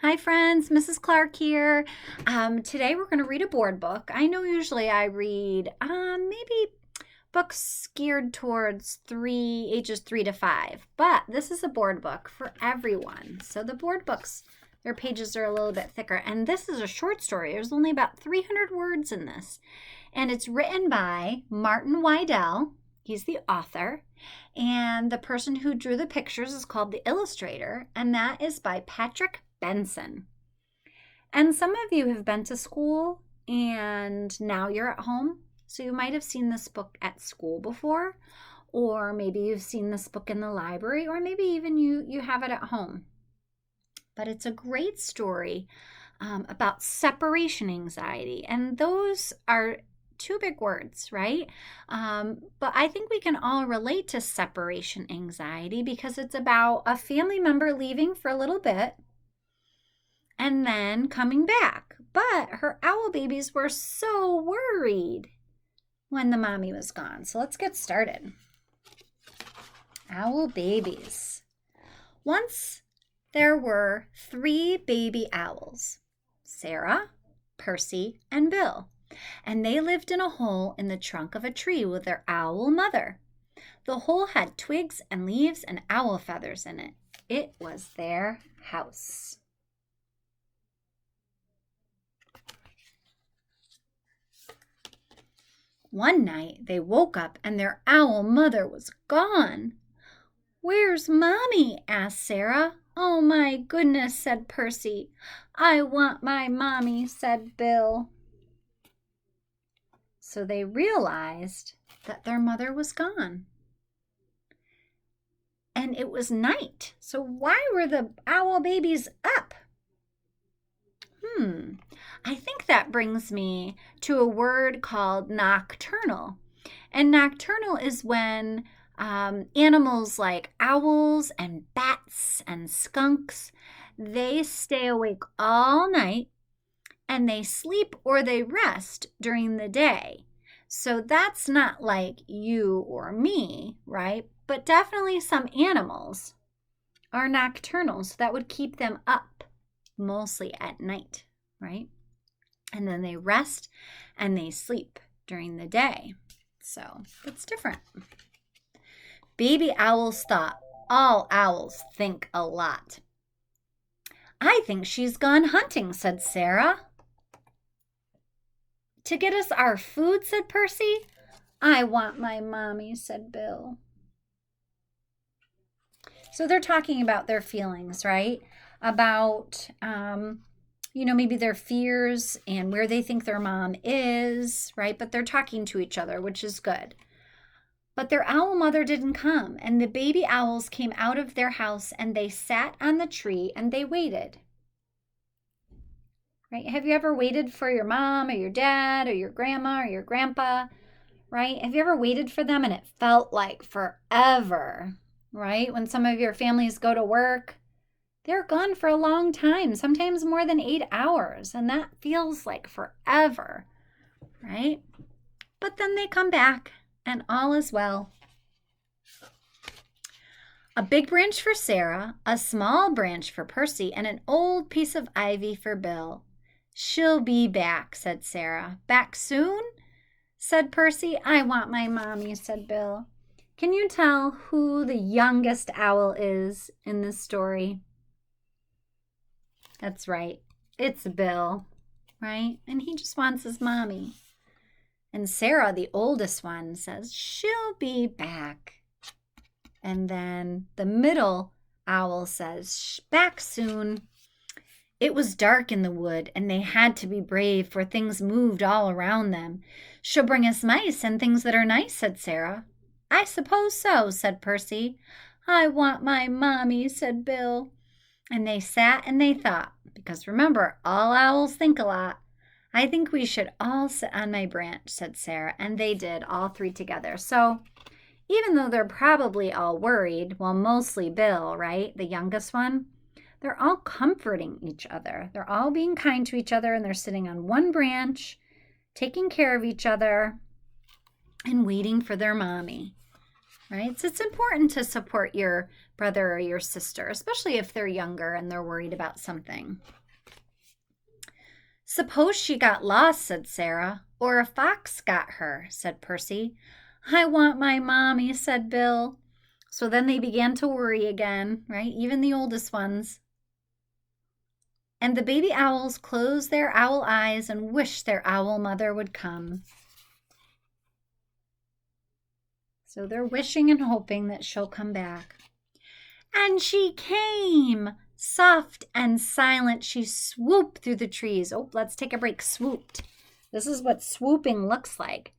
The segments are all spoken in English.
Hi friends, Mrs. Clark here. Today we're going to read a board book. I know usually I read maybe books geared towards ages 3 to 5, but this is a board book for everyone. So the board books, their pages are a little bit thicker, and this is a short story. There's only about 300 words in this, and it's written by Martin Weidel. He's the author, and the person who drew the pictures is called the illustrator, and that is by Patrick Benson. And some of you have been to school and now you're at home. So you might have seen this book at school before, or maybe you've seen this book in the library, or maybe even you have it at home. But it's a great story about separation anxiety. And those are two big words, right? But I think we can all relate to separation anxiety because it's about a family member leaving for a little bit and then coming back. But her owl babies were so worried when the mommy was gone. So let's get started. Owl babies. Once there were 3 baby owls, Sarah, Percy, and Bill. And they lived in a hole in the trunk of a tree with their owl mother. The hole had twigs and leaves and owl feathers in it. It was their house. One night they woke up and their owl mother was gone. "Where's Mommy?" asked Sarah. "Oh my goodness," said Percy. "I want my mommy," said Bill. So they realized that their mother was gone. And it was night. So why were the owl babies up? I think that brings me to a word called nocturnal. And nocturnal is when animals like owls and bats and skunks, they stay awake all night and they sleep or they rest during the day. So that's not like you or me, right? But definitely some animals are nocturnal, so that would keep them up mostly at night, right? And then they rest and they sleep during the day. So that's different. Baby owls thought, all owls think a lot. "I think she's gone hunting," said Sarah. "To get us our food," said Percy. "I want my mommy," said Bill. So they're talking about their feelings, right? About maybe their fears and where they think their mom is, right? But they're talking to each other, which is good. But their owl mother didn't come, and the baby owls came out of their house and they sat on the tree and they waited. Right? Have you ever waited for your mom or your dad or your grandma or your grandpa, right? Have you ever waited for them and it felt like forever, right? When some of your families go to work, they're gone for a long time, sometimes more than 8 hours, and that feels like forever, right? But then they come back, and all is well. A big branch for Sarah, a small branch for Percy, and an old piece of ivy for Bill. "She'll be back," said Sarah. "Back soon?" said Percy. "I want my mommy," said Bill. Can you tell who the youngest owl is in this story? That's right. It's Bill, right? And he just wants his mommy. And Sarah, the oldest one, says, "She'll be back." And then the middle owl says, "Back soon." It was dark in the wood, and they had to be brave, for things moved all around them. "She'll bring us mice and things that are nice," said Sarah. "I suppose so," said Percy. "I want my mommy," said Bill. And they sat and they thought, because remember, all owls think a lot. "I think we should all sit on my branch," said Sarah. And they did, all 3 together. So even though they're probably all worried, well, mostly Bill, right, the youngest one, they're all comforting each other. They're all being kind to each other, and they're sitting on one branch, taking care of each other, and waiting for their mommy. right? So it's important to support your brother or your sister, especially if they're younger and they're worried about something. Suppose she got lost, said Sarah, or a fox got her, said Percy. I want my mommy, said Bill. So then they began to worry again, right? Even the oldest ones. And the baby owls closed their owl eyes and wished their owl mother would come. So they're wishing and hoping that she'll come back. And she came! Soft and silent, she swooped through the trees. Oh, let's take a break. Swooped. This is what swooping looks like,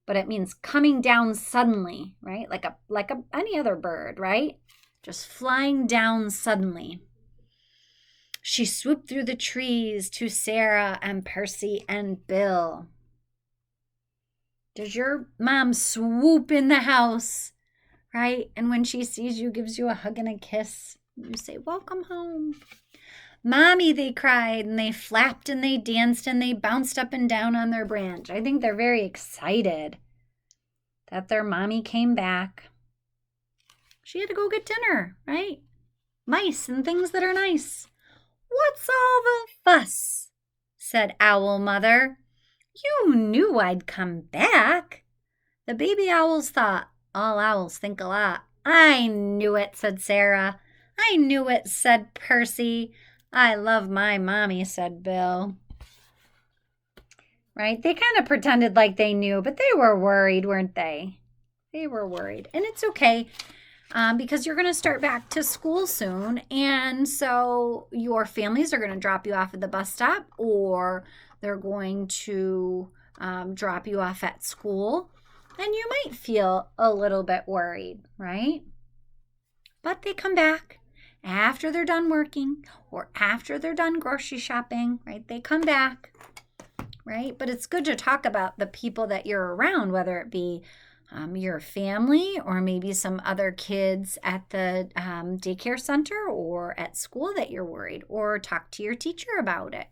but it means coming down suddenly, right? Like any other bird, right? Just flying down suddenly. She swooped through the trees to Sarah and Percy and Bill. Does your mom swoop in the house, right? And when she sees you, gives you a hug and a kiss. You say, welcome home. Mommy, they cried, and they flapped and they danced and they bounced up and down on their branch. I think they're very excited that their mommy came back. She had to go get dinner, right? Mice and things that are nice. What's all the fuss? Said Owl Mother. You knew I'd come back. The baby owls thought, all owls think a lot. I knew it, said Sarah. I knew it, said Percy. I love my mommy, said Bill. Right? They kind of pretended like they knew, but they were worried, weren't they? They were worried. And it's okay because you're going to start back to school soon. And so your families are going to drop you off at the bus stop, or they're going to drop you off at school. And you might feel a little bit worried, right? But they come back after they're done working or after they're done grocery shopping, right? They come back, right? But it's good to talk about the people that you're around, whether it be your family or maybe some other kids at the daycare center or at school that you're worried, or talk to your teacher about it,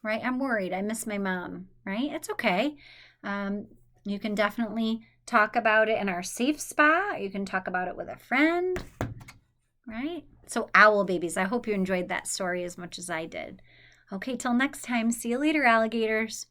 right? I'm worried. I miss my mom, right? It's okay. You can definitely talk about it in our safe spot. You can talk about it with a friend, right? So owl babies, I hope you enjoyed that story as much as I did. Okay, till next time. See you later, alligators.